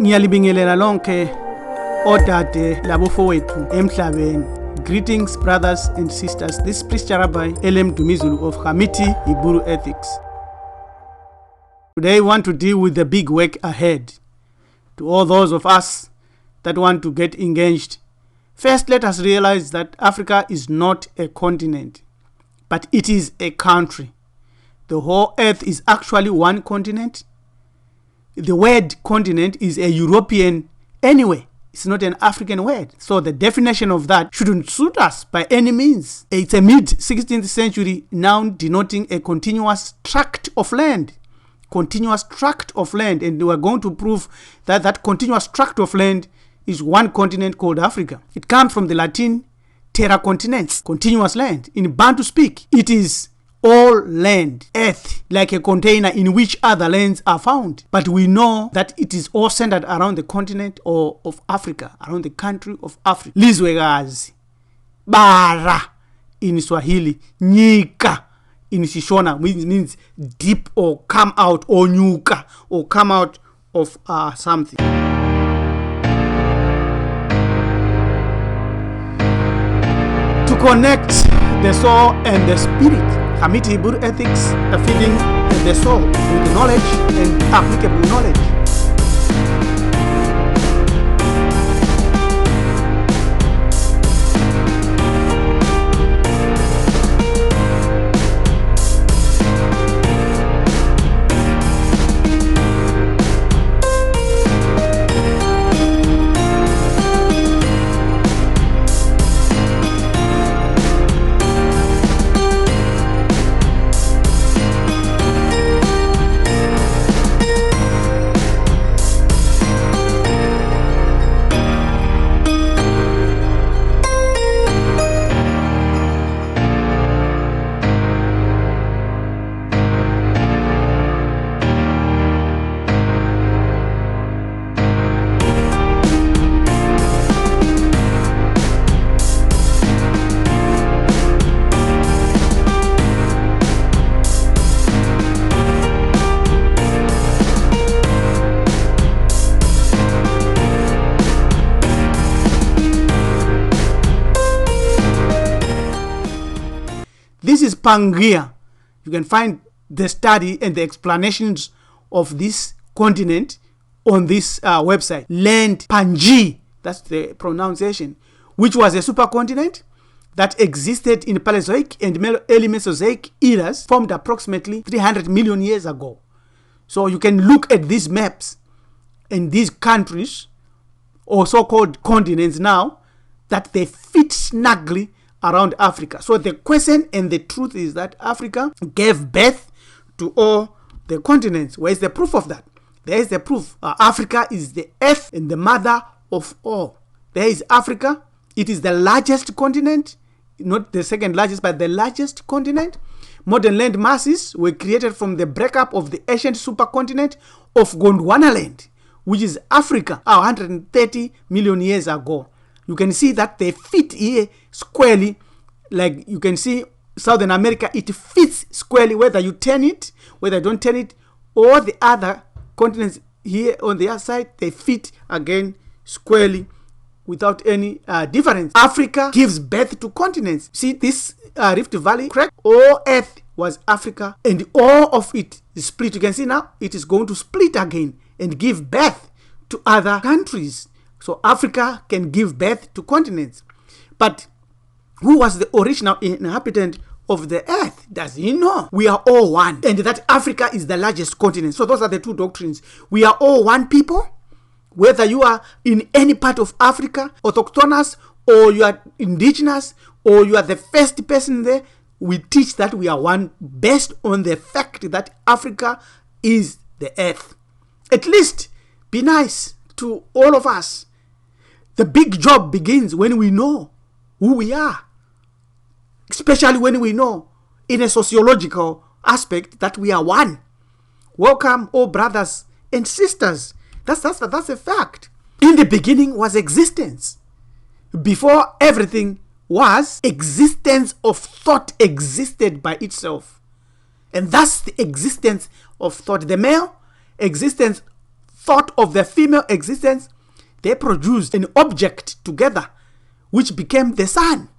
Ngiyalibingelela lonke odade nabafowethu emhlabeni. Greetings brothers and sisters. This is Priest Rabbi Elem Dumizulu of Hamiti Hebrew Ethics. Today I want to deal with the big work ahead. To all those of us that want to get engaged, first let us realize that Africa is not a continent, but it is a country. The whole earth is actually one continent. The word continent is a European anyway. It's not an African word. So the definition of that shouldn't suit us by any means. It's a mid-16th century noun denoting a continuous tract of land. Continuous tract of land. And we're going to prove that that continuous tract of land is one continent called Africa. It comes from the Latin terra continents, continuous land. In Bantu Speak, it is all land, earth, like a container in which other lands are found. But we know that it is all centered around the continent of Africa, around the country of Africa. Lizwekazi, Bara in Swahili, Nyika in Shishona, which means deep or come out, or Nyika, or come out of something. To connect the soul and the spirit, Hamiti Hebrew Ethics are feeding the soul with knowledge and applicable knowledge. This is Pangaea. You can find the study and the explanations of this continent on this website. Land Pangaea, that's the pronunciation, which was a supercontinent that existed in Paleozoic and early Mesozoic eras, formed approximately 300 million years ago. So you can look at these maps and these countries, or so-called continents now, that they fit snugly around Africa. So the question and the truth is that Africa gave birth to all the continents. Where is the proof of that? There is the proof. Africa is the earth and the mother of all. There is Africa. It is the largest continent, not the second largest, but the largest continent. Modern land masses were created from the breakup of the ancient supercontinent of Gondwanaland, which is Africa, 130 million years ago. You can see that they fit here squarely. Like you can see Southern America, it fits squarely whether you turn it, whether you don't turn it, or the other continents here on the other side, they fit again squarely without any difference. Africa gives birth to continents. See this Rift Valley, correct? All earth was Africa and all of it is split. You can see now it is going to split again and give birth to other countries. So Africa can give birth to continents. But who was the original inhabitant of the earth? Does he know? We are all one. And that Africa is the largest continent. So those are the two doctrines. We are all one people. Whether you are in any part of Africa, autochthonous, or you are indigenous, or you are the first person there, we teach that we are one based on the fact that Africa is the earth. At least be nice to all of us. The big job begins when we know who we are, especially when we know in a sociological aspect that we are one. Welcome, all brothers and sisters. That's a fact. In the beginning was existence. Before everything was, existence of thought existed by itself. And that's the existence of thought. The male existence thought of the female existence, they produced an object together which became the sun.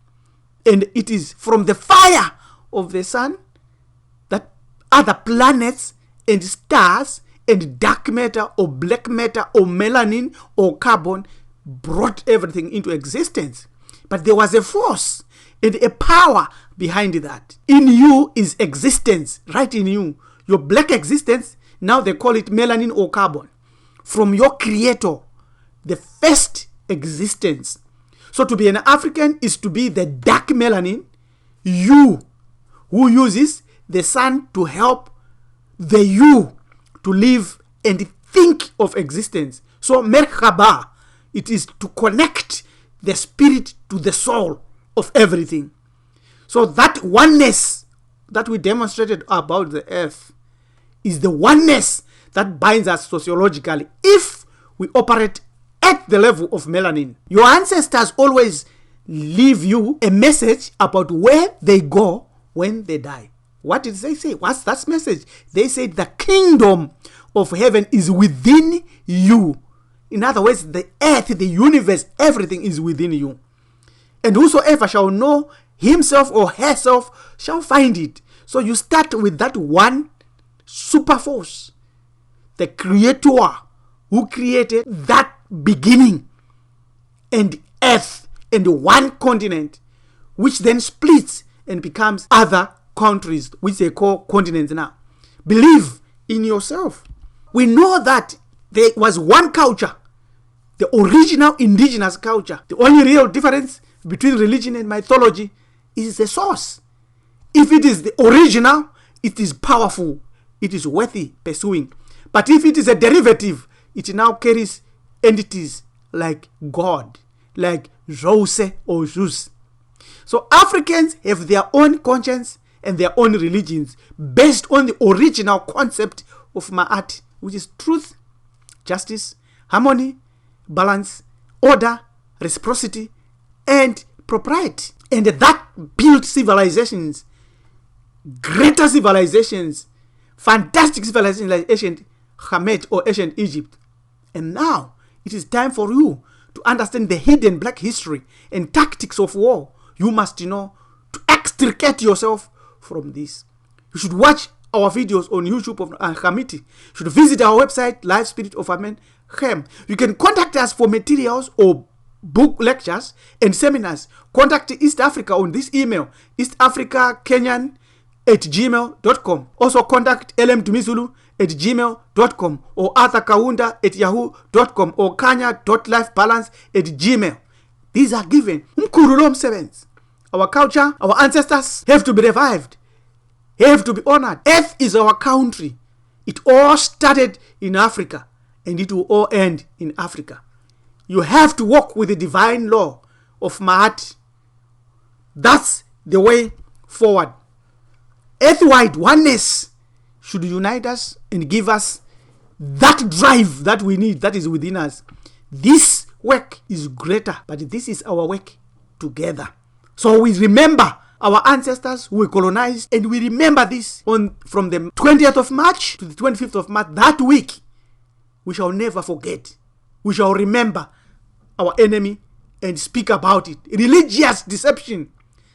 And it is from the fire of the sun that other planets and stars and dark matter or black matter or melanin or carbon brought everything into existence. But there was a force and a power behind that. In you is existence, right in you. Your black existence, now they call it melanin or carbon. From your creator, the first existence. So to be an African is to be the dark melanin, you, who uses the sun to help the you to live and think of existence. So merhaba, it is to connect the spirit to the soul of everything. So that oneness that we demonstrated about the earth is the oneness that binds us sociologically if we operate at the level of melanin. Your ancestors always leave you a message about where they go when they die. What did they say? What's that message? They said the kingdom of heaven is within you. In other words, the earth, the universe, everything is within you. And whosoever shall know himself or herself shall find it. So you start with that one super force, the creator who created that beginning and earth and one continent, which then splits and becomes other countries, which they call continents now. Believe in yourself. We know that there was one culture, the original indigenous culture. The only real difference between religion and mythology is the source. If it is the original, it is powerful, it is worthy pursuing. But if it is a derivative, it now carries entities like God, like Rose or Zeus. So Africans have their own conscience and their own religions based on the original concept of Ma'at, which is truth, justice, harmony, balance, order, reciprocity, and propriety. And that built civilizations, greater civilizations, fantastic civilizations like ancient Kemet or ancient Egypt. And now it is time for you to understand the hidden black history and tactics of war. You must know to extricate yourself from this. You should watch our videos on YouTube of Hamiti. You should visit our website, Life Spirit of Amen. You can contact us for materials or book lectures and seminars. Contact East Africa on this email, eastafricakenyan@gmail.com. Also contact lmdumisulu@gmail.com or arthurkaunda@yahoo.com or kanya.lifebalance@gmail. These are given. Our culture, our ancestors have to be revived, have to be honored. Earth is our country. It all started in Africa and it will all end in Africa. You have to walk with the divine law of Ma'at. That's the way forward. Earthwide oneness should unite us and give us that drive that we need, that is within us. This work is greater, but this is our work together. So we remember our ancestors who were colonized, and we remember this from the 20th of March to the 25th of March. That week, we shall never forget. We shall remember our enemy and speak about it. Religious deception.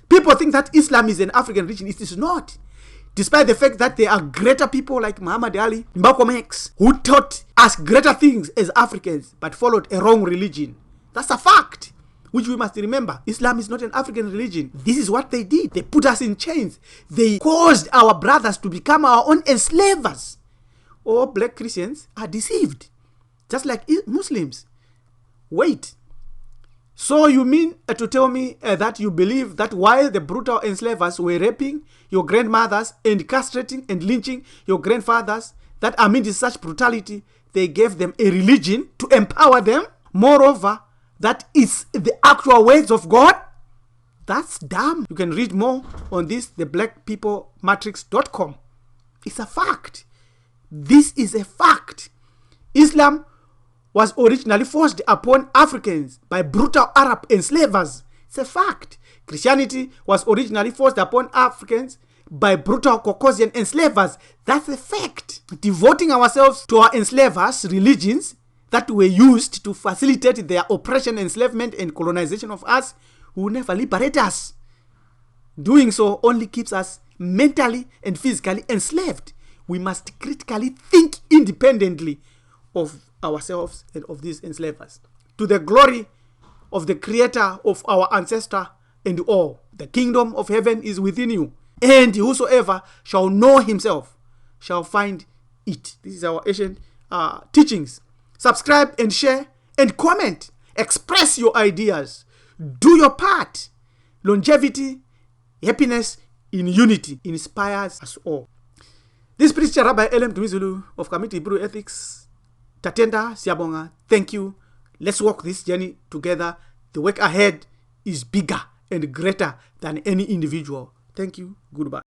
People think that Islam is an African religion. It is not. Despite the fact that there are greater people like Muhammad Ali, Malcolm X, who taught us greater things as Africans, but followed a wrong religion. That's a fact, which we must remember. Islam is not an African religion. This is what they did. They put us in chains. They caused our brothers to become our own enslavers. All black Christians are deceived, just like Muslims. Wait. So you mean to tell me that you believe that while the brutal enslavers were raping your grandmothers and castrating and lynching your grandfathers, that amid such brutality, they gave them a religion to empower them? Moreover, that is the actual words of God? That's dumb. You can read more on this, theblackpeoplematrix.com. It's a fact. This is a fact. Islam was originally forced upon Africans by brutal Arab enslavers. It's a fact. Christianity was originally forced upon Africans by brutal Caucasian enslavers. That's a fact. Devoting ourselves to our enslavers' religions that were used to facilitate their oppression, enslavement, and colonization of us will never liberate us. Doing so only keeps us mentally and physically enslaved. We must critically think independently of ourselves and of these enslavers. To the glory of the Creator of our ancestor and all, the kingdom of heaven is within you, and whosoever shall know himself shall find it. This is our ancient teachings. Subscribe and share and comment. Express your ideas. Do your part. Longevity, happiness in unity inspires us all. This is Preacher Rabbi Elem Tumizulu of Community Hebrew Ethics. Tatenda Siabonga. Thank you. Let's walk this journey together. The work ahead is bigger and greater than any individual. Thank you. Goodbye.